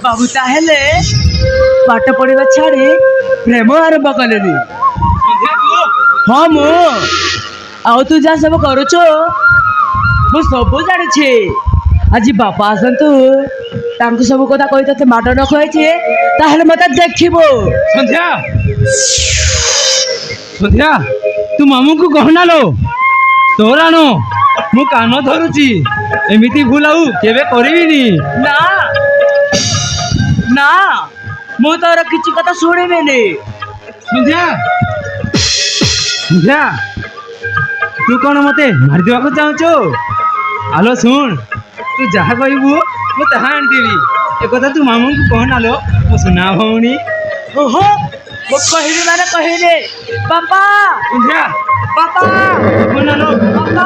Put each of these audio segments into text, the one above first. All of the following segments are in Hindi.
बाबू ताहेले पाठ पढ़ा छाड़ी प्रेम आरंभ कले। हाँ मु तू जहाँ सब करुच मु सब जानी। आज बापा आसतु सब कथा कही ते माट न खुआई मत देखो। संध्या संध्या तू मामू को कहना लो तोरा नो मु कान धरुची एमिति भूल आउ केबे करिबिनी। ना ना मु तोर किछि कथा सुनिबेनी। संध्या संध्या तू कौन मते मार देवा को चाहछो? आलो सुन तू जहा कहबू मु तहा आनदेबी। ए कथा तू मामू को कहना लो मो सुना भौणी। ओहो मु कहबी माने कहले पापा संध्या पापा कहना लो पापा।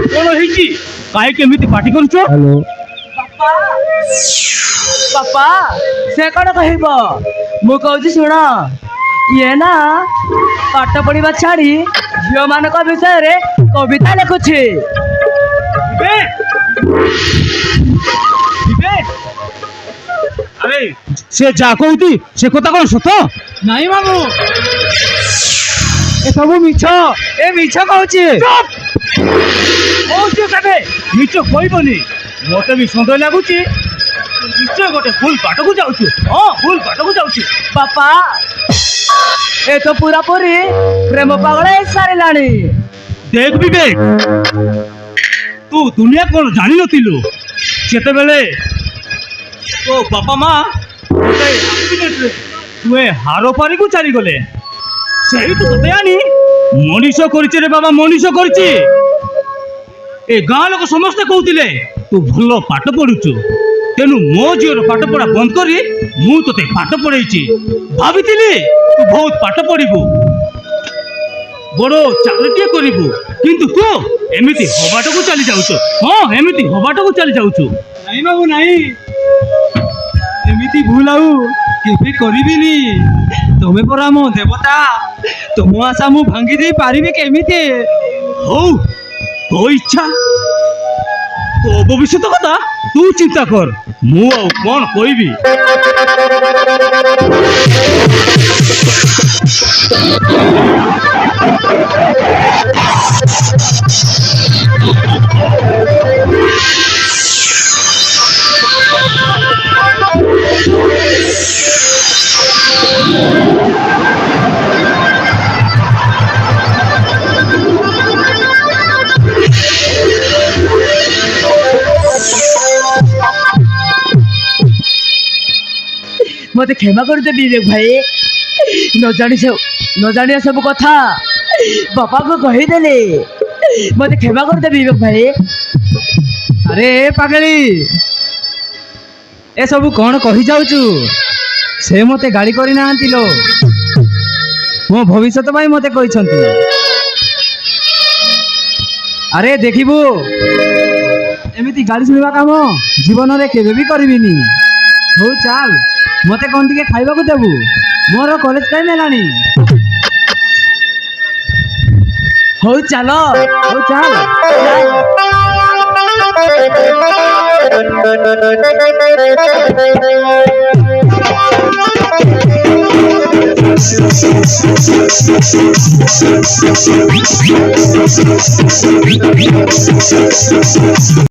कौन होइची काहे केमिति पार्टी करूछो? हेलो पापा पापा से कौन कहब मु कहूँ शुण ये ना पाठ पढ़ा छाड़ी झील मान विषय रे कविता लिखुची। अरे से जा कहती से कथा कौन सत नहीं मामू ए सब मिछ ए मिछ कहूची। मिछ कहबनी मत भी सन्देह लगुच निश्चय गोटे भूल बाट को जाऊँ। हाँ भूल बाट को जाऊँ। पापा ए तो पूरा पूरी प्रेम पागल सारे। देख विवेक तू दुनिया कौन जानी नथिलु सेते बेले तो बापा माँ तुए हारो पारी को चली गले सही तो तते आनी मनीष करिचे रे बाबा मनीष करिचे। ए गाँ लोक समस्ते कहते तू भल पाठ पढ़ुचु तेणु मो झीर पाठ पढ़ा बंद करी मु तोते पाठ पढ़ाई भाभी तू बहुत पाठ पढ़ू बड़ चाकरीटे करू किंतु तू एमती हबाट को चली जाऊ। हाँ एमती हबाट को चली जाऊ। नहीं बाबू नहीं एमती भूल आउ केबे करिबिनी। तमे परा मो देवता तुम आशा मु भांगी दे पारिबे केमिते? हो तो इच्छा तो भविष्य कथा तू चिंता कर मु आ कौन कहबी। मत क्षमा कर दे विवेक भाई न जानी सब कथा बापा को कहीदेले मत क्षमा कर दे विवेक भाई। अरे पागली ए सब कौन कही जाऊचु? से मते गाड़ी करी नांती लो मो भविष्य भाई मते कहिसंती। अरे देखिबू एमिति गाड़ी सुनिबा काम जीवन रे केबे भी करबिनी। हो चल मते कौन टिके खाइबा को देबू मोर कॉलेज टाइम हेलानी। हो चलो हो चल